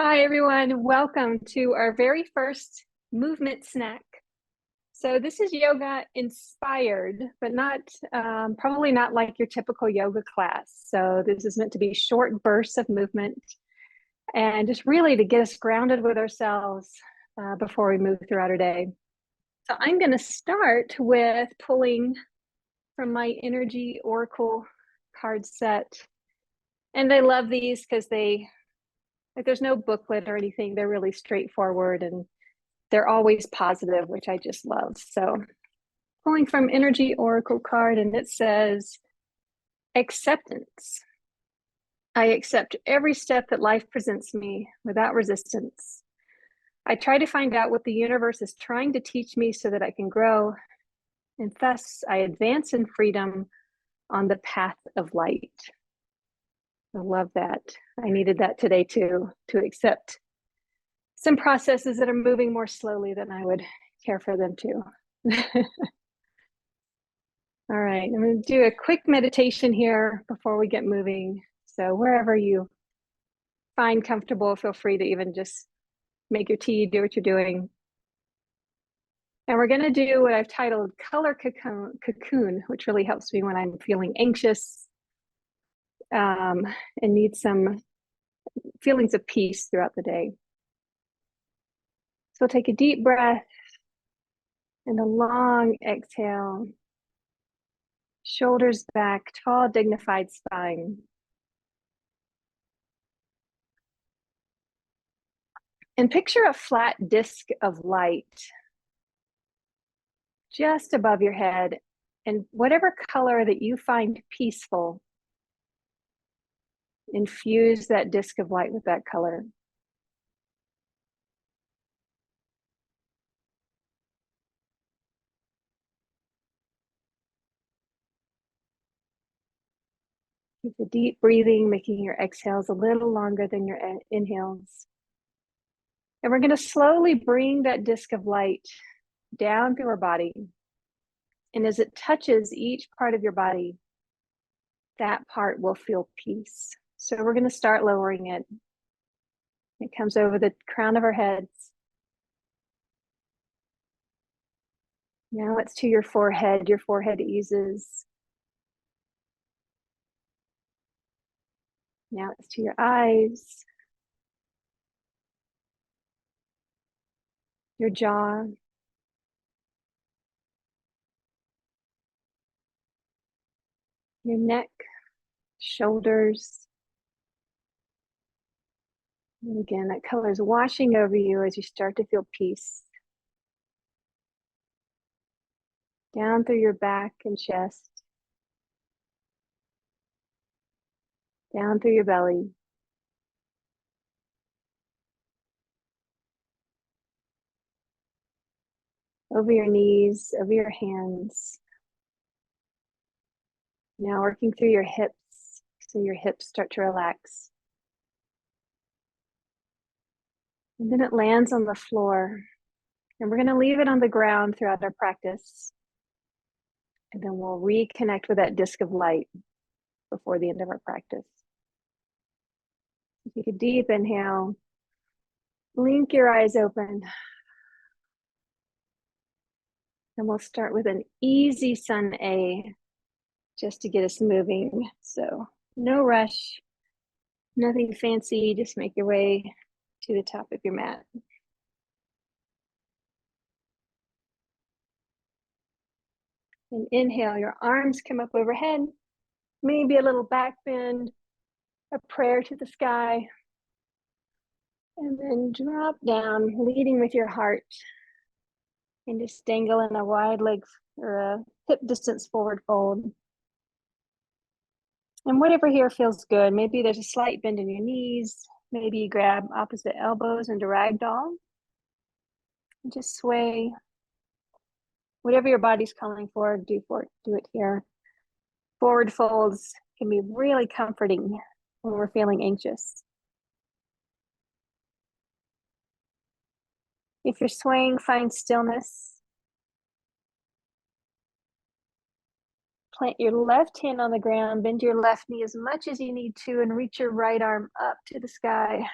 Hi, everyone. Welcome to our very first movement snack. So this is yoga inspired, but not probably not like your typical yoga class. So this is meant to be short bursts of movement and just really to get us grounded with ourselves before we move throughout our day. So I'm going to start with pulling from my Energy Oracle card set. And I love these because there's no booklet or anything. They're really straightforward and they're always positive, which I just love. So pulling from Energy Oracle card, and it says acceptance. I accept every step that life presents me without resistance. I try to find out what the universe is trying to teach me so that I can grow, and thus I advance in freedom on the path of light. I love that. I needed that today too, to accept some processes that are moving more slowly than I would care for them to. All right, I'm going to do a quick meditation here before we get moving. So wherever you find comfortable, feel free to even just make your tea, do what you're doing. And we're going to do what I've titled Color Cocoon, which really helps me when I'm feeling anxious and need some feelings of peace throughout the day. So take a deep breath and a long exhale. Shoulders back, tall, dignified spine. And picture a flat disc of light just above your head, and whatever color that you find peaceful, infuse that disc of light with that color. Keep the deep breathing, making your exhales a little longer than your inhales. And we're going to slowly bring that disc of light down through our body. And as it touches each part of your body, that part will feel peace. So we're going to start lowering it. It comes over the crown of our heads. Now it's to your forehead. Your forehead eases. Now it's to your eyes, your jaw, your neck, shoulders. And again, that color is washing over you as you start to feel peace. Down through your back and chest. Down through your belly. Over your knees, over your hands. Now working through your hips, so your hips start to relax. And then it lands on the floor. And we're going to leave it on the ground throughout our practice. And then we'll reconnect with that disc of light before the end of our practice. Take a deep inhale. Blink your eyes open. And we'll start with an easy sun A just to get us moving. So no rush, nothing fancy, just make your way to the top of your mat. And inhale, your arms come up overhead, maybe a little back bend, a prayer to the sky. And then drop down, leading with your heart. And just dangle in a wide leg or a hip distance forward fold. And whatever here feels good. Maybe there's a slight bend in your knees. Maybe you grab opposite elbows into ragdoll. And just sway. Whatever your body's calling for, do it here. Forward folds can be really comforting when we're feeling anxious. If you're swaying, find stillness. Plant your left hand on the ground, bend your left knee as much as you need to, and reach your right arm up to the sky.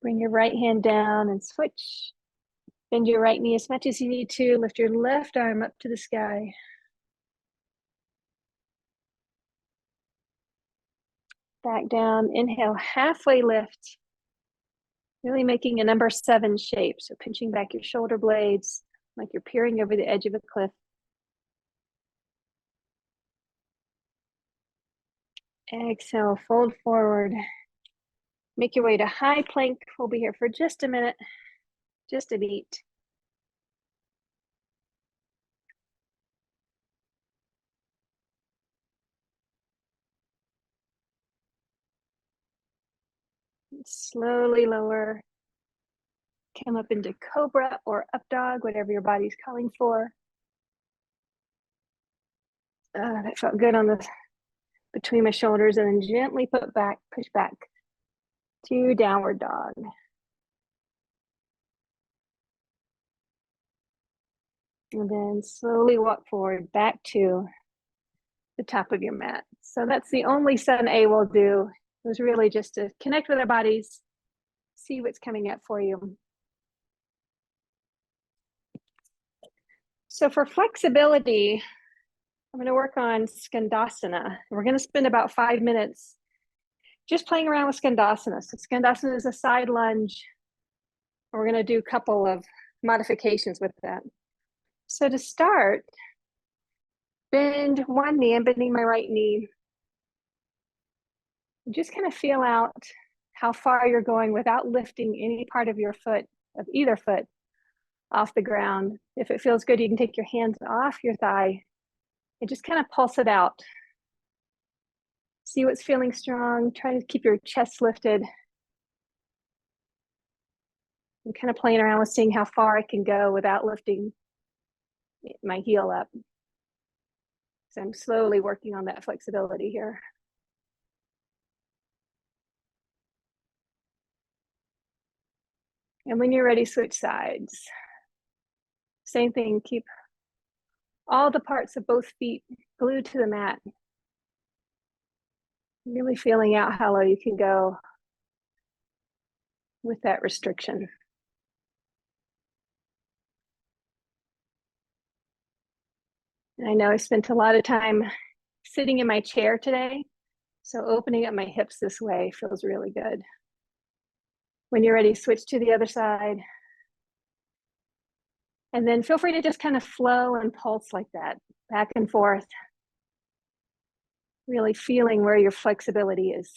Bring your right hand down and switch. Bend your right knee as much as you need to. Lift your left arm up to the sky. Back down. Inhale, halfway lift. Really making a number 7 shape. So pinching back your shoulder blades like you're peering over the edge of a cliff. Exhale, fold forward. Make your way to high plank. We'll be here for just a minute, just a beat. Slowly lower. Come up into cobra or up dog, whatever your body's calling for. That felt good on the between my shoulders, and then gently put back, push back to downward dog. And then slowly walk forward back to the top of your mat. So that's the only Sun A we'll do. It was really just to connect with our bodies, see what's coming up for you. So for flexibility, I'm going to work on Skandasana. We're going to spend about 5 minutes just playing around with Skandasana. So Skandasana is a side lunge. We're going to do a couple of modifications with that. So to start, bend one knee. I'm bending my right knee. Just kind of feel out how far you're going without lifting any part of your foot, of either foot, off the ground. If it feels good, you can take your hands off your thigh and just kind of pulse it out. See what's feeling strong. Try to keep your chest lifted. I'm kind of playing around with seeing how far I can go without lifting my heel up. So I'm slowly working on that flexibility here. And when you're ready, switch sides. Same thing, keep all the parts of both feet glued to the mat. Really feeling out how low you can go with that restriction. And I know I spent a lot of time sitting in my chair today, so opening up my hips this way feels really good. When you're ready, switch to the other side. And then feel free to just kind of flow and pulse like that, back and forth. Really feeling where your flexibility is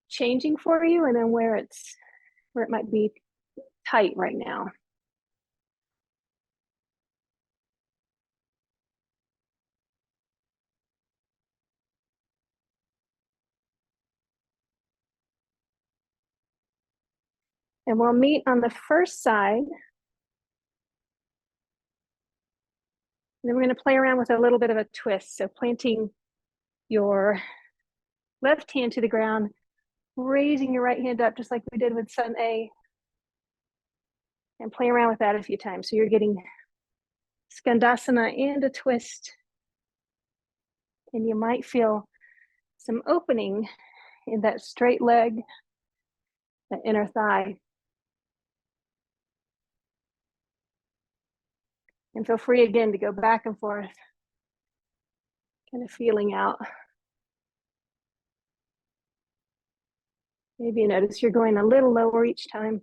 changing for you, and then where it might be tight right now. And we'll meet on the first side. And then we're going to play around with a little bit of a twist. So planting your left hand to the ground, raising your right hand up just like we did with Sun A, and play around with that a few times. So you're getting Skandasana and a twist, and you might feel some opening in that straight leg, that inner thigh. And feel free again to go back and forth, kind of feeling out. Maybe you notice you're going a little lower each time.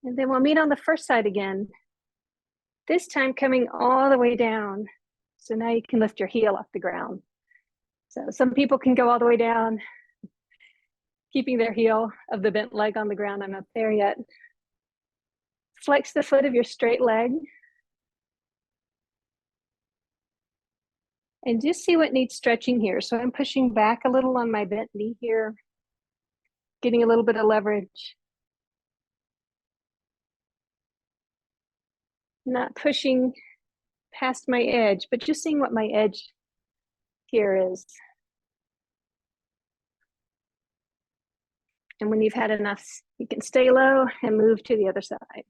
And then we'll meet on the first side again, this time coming all the way down. So now you can lift your heel off the ground. So some people can go all the way down, keeping their heel of the bent leg on the ground. I'm not there yet. Flex the foot of your straight leg. And just see what needs stretching here. So I'm pushing back a little on my bent knee here, getting a little bit of leverage. Not pushing past my edge, but just seeing what my edge here is. And when you've had enough, you can stay low and move to the other side.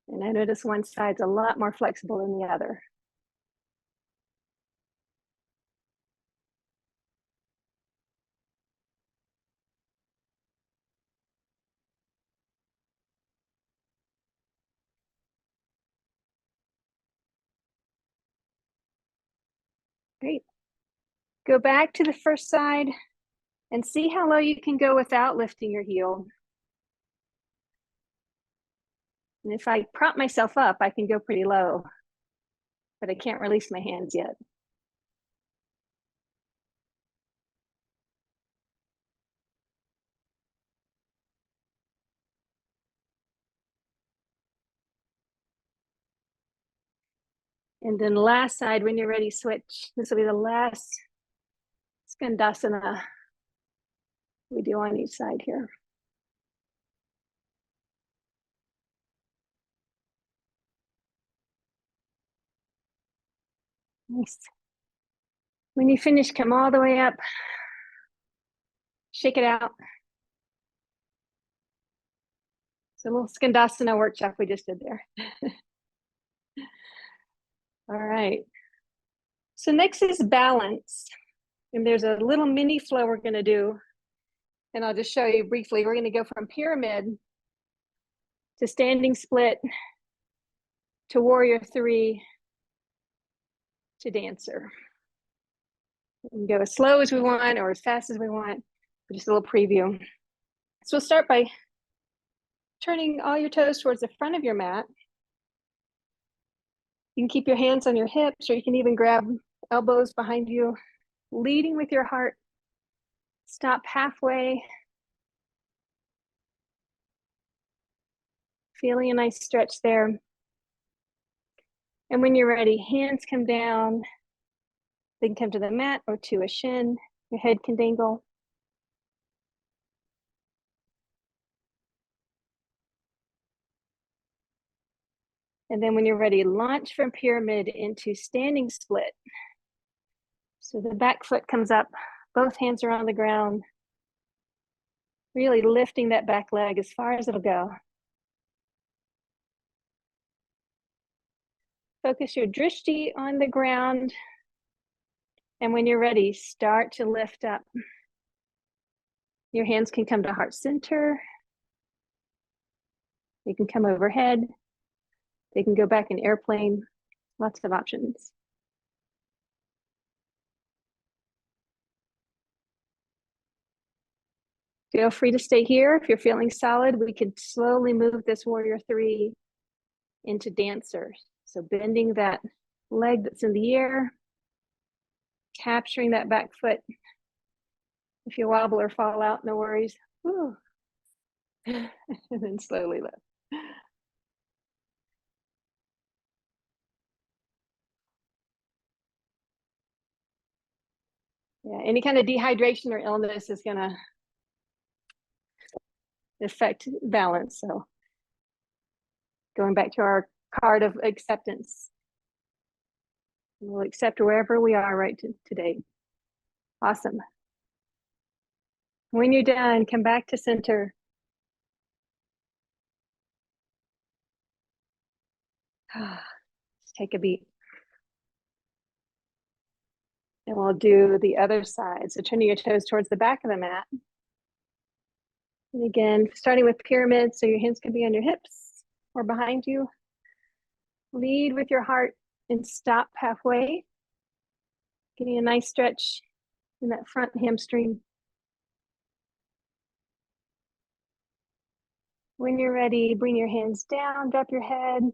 And I notice one side's a lot more flexible than the other. Great. Go back to the first side and see how low you can go without lifting your heel. And if I prop myself up, I can go pretty low, but I can't release my hands yet. And then last side, when you're ready, switch. This will be the last Skandasana we do on each side here. Nice. When you finish, come all the way up. Shake it out. It's a little Skandasana workshop we just did there. All right. So next is balance. And there's a little mini flow we're going to do. And I'll just show you briefly. We're going to go from pyramid to standing split to warrior three to dancer. We can go as slow as we want or as fast as we want. Just a little preview. So we'll start by turning all your toes towards the front of your mat. You can keep your hands on your hips, or you can even grab elbows behind you, leading with your heart. Stop halfway. Feeling a nice stretch there. And when you're ready, hands come down. They can come to the mat or to a shin. Your head can dangle. And then when you're ready, launch from pyramid into standing split. So the back foot comes up, both hands are on the ground, really lifting that back leg as far as it'll go. Focus your drishti on the ground. And when you're ready, start to lift up. Your hands can come to heart center. They can come overhead. They can go back in airplane. Lots of options. Feel free to stay here. If you're feeling solid, we can slowly move this warrior three into dancer. So bending that leg that's in the air, capturing that back foot. If you wobble or fall out, no worries. Woo. And then slowly lift. Yeah, any kind of dehydration or illness is gonna affect balance. So going back to our card of acceptance, we'll accept wherever we are right today. Awesome. When you're done, come back to center. Just take a beat. And we'll do the other side. So turning your toes towards the back of the mat. And again, starting with pyramid, so your hands can be on your hips or behind you. Lead with your heart and stop halfway. Getting a nice stretch in that front hamstring. When you're ready, bring your hands down, drop your head.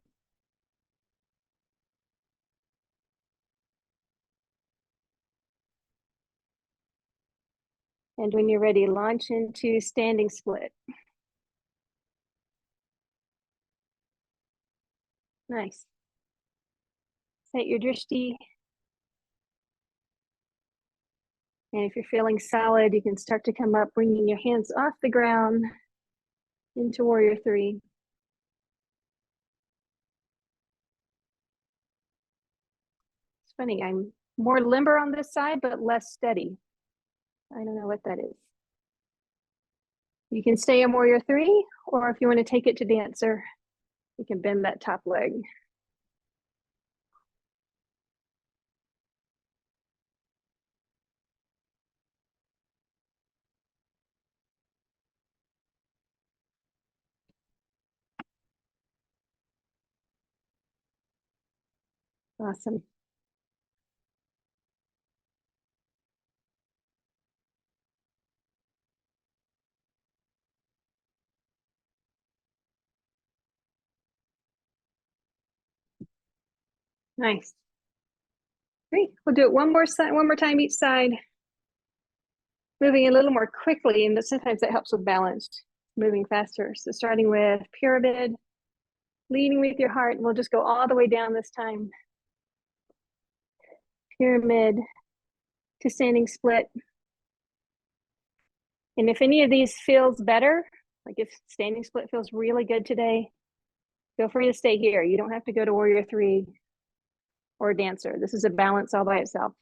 And when you're ready, launch into standing split. Nice. Set your drishti. And if you're feeling solid, you can start to come up, bringing your hands off the ground into warrior three. It's funny, I'm more limber on this side, but less steady. I don't know what that is. You can stay in warrior three, or if you want to take it to dancer, You can bend that top leg. Awesome. Nice. Great. We'll do it one more time each side. Moving a little more quickly, and sometimes that helps with balance, moving faster. So starting with pyramid, leading with your heart, and we'll just go all the way down this time. Pyramid to standing split. And if any of these feels better, like if standing split feels really good today, feel free to stay here. You don't have to go to warrior 3 or dancer. This is a balance all by itself.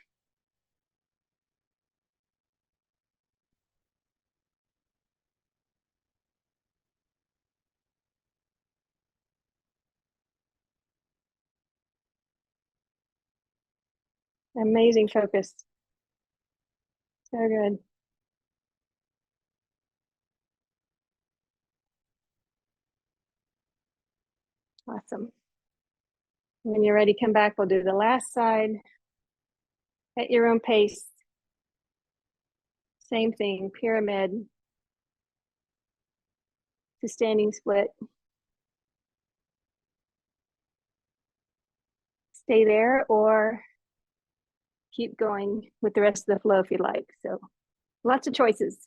Amazing focus. So good. Awesome. When you're ready, come back. We'll do the last side at your own pace. Same thing, pyramid to standing split. Stay there or keep going with the rest of the flow if you like. So lots of choices.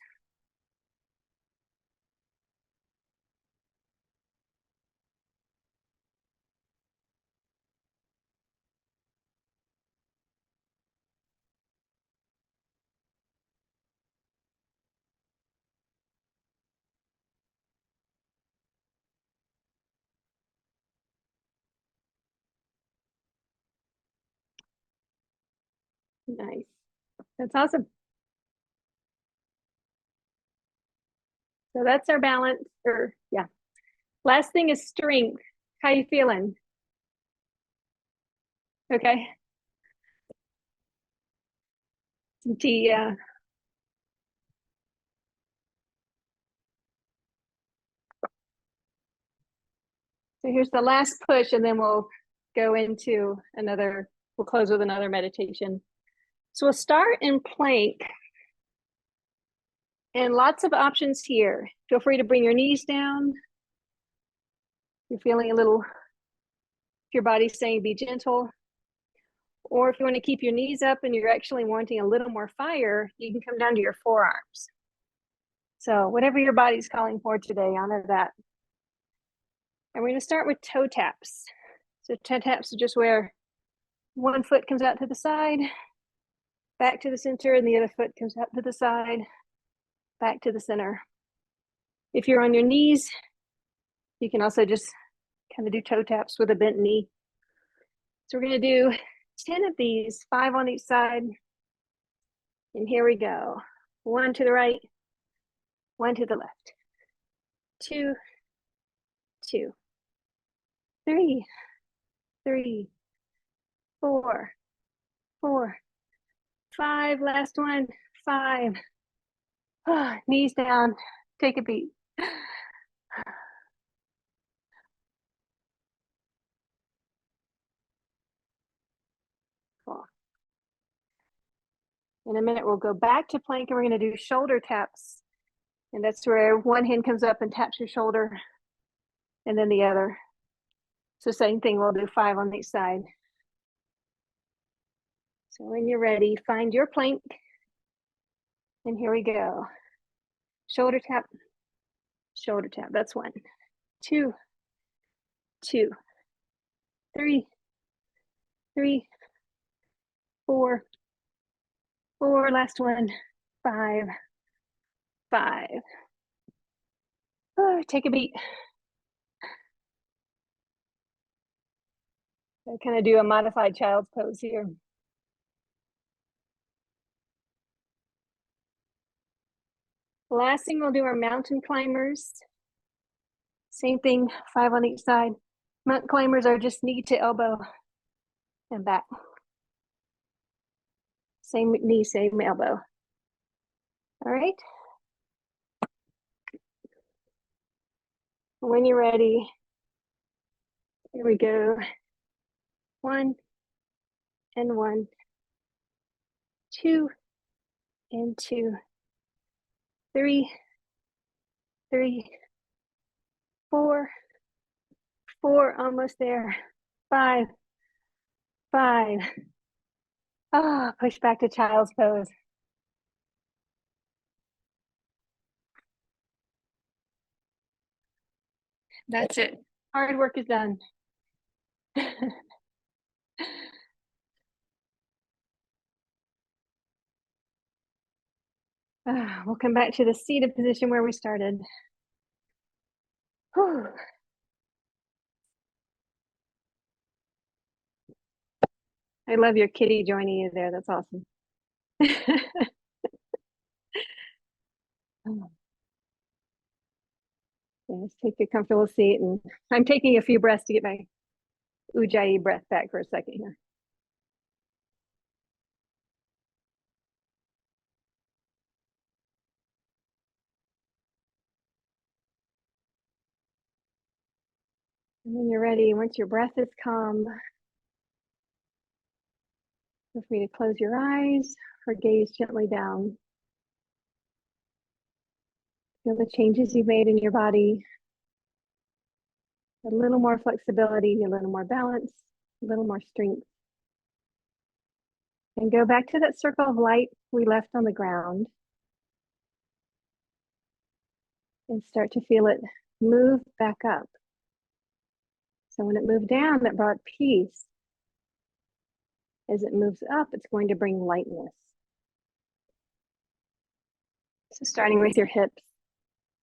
Nice. That's awesome. So that's our balance, or yeah. Last thing is strength. How you feeling? Okay. Some tea, yeah. So here's the last push, and then we'll go into another, we'll close with another meditation. So we'll start in plank. And lots of options here. Feel free to bring your knees down. You're feeling a little, if your body's saying be gentle. Or if you want to keep your knees up and you're actually wanting a little more fire, you can come down to your forearms. So whatever your body's calling for today, honor that. And we're going to start with toe taps. So toe taps are just where one foot comes out to the side, back to the center, and the other foot comes out to the side, back to the center. If you're on your knees, you can also just kind of do toe taps with a bent knee. So we're going to do 10 of these, 5 on each side. And here we go. 1 to the right, 1 to the left. 2, 2, 3, 3, 4, 4, 5. Last one, 5. Oh, knees down. Take a beat. Cool. In a minute, we'll go back to plank and we're going to do shoulder taps. And that's where one hand comes up and taps your shoulder and then the other. So same thing, we'll do 5 on each side. So when you're ready, find your plank. And here we go. Shoulder tap, shoulder tap. That's 1, 2, 2, 3, 3, 4, 4. Last one, 5, 5. Oh, take a beat. I kind of do a modified child's pose here. Last thing, we'll do our mountain climbers. Same thing, 5 on each side. Mountain climbers are just knee to elbow and back. Same knee, same elbow. All right. When you're ready, here we go. 1 and 1, 2 and 2, 3, 3, 4, 4, almost there. 5, 5. Ah, push back to child's pose. That's it. Hard work is done. We'll come back to the seated position where we started. Whew. I love your kitty joining you there. That's awesome. Yes, take a comfortable seat, and I'm taking a few breaths to get my Ujjayi breath back for a second here. And when you're ready, once your breath is calm, feel free to close your eyes or gaze gently down. Feel the changes you've made in your body. A little more flexibility, a little more balance, a little more strength. And go back to that circle of light we left on the ground. And start to feel it move back up. So when it moved down, that brought peace. As it moves up, it's going to bring lightness. So starting with your hips,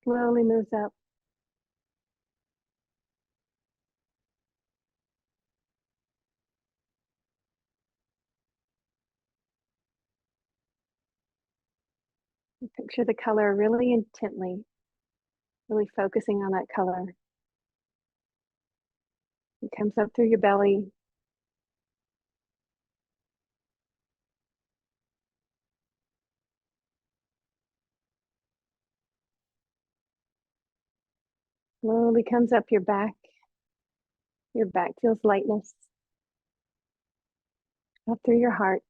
slowly moves up. And picture the color really intently, really focusing on that color. It comes up through your belly. Slowly comes up your back. Your back feels lightness. Up through your heart.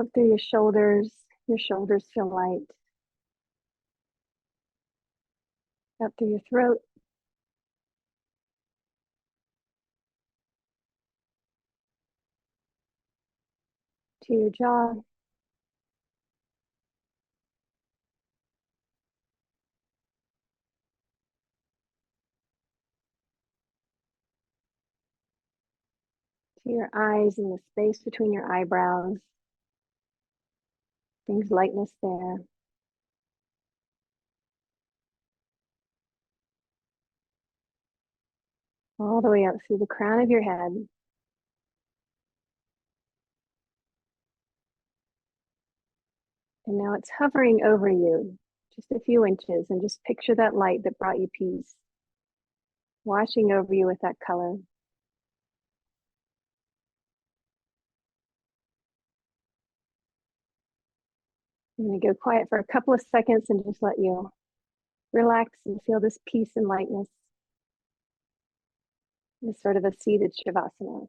Up through your shoulders. Your shoulders feel light. Up through your throat. To your jaw. To your eyes and the space between your eyebrows. Brings lightness there. All the way up through the crown of your head. And now it's hovering over you, just a few inches, and just picture that light that brought you peace, washing over you with that color. I'm going to go quiet for a couple of seconds and just let you relax and feel this peace and lightness. It's sort of a seated Shavasana.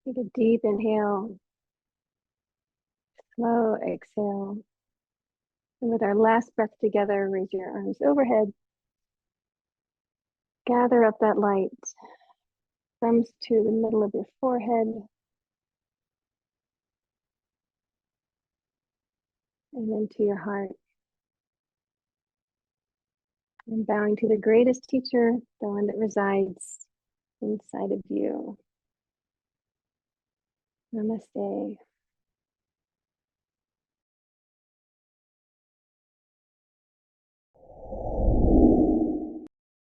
Take a deep inhale, slow exhale. And with our last breath together, raise your arms overhead. Gather up that light, thumbs to the middle of your forehead. And then to your heart. And bowing to the greatest teacher, the one that resides inside of you. Namaste.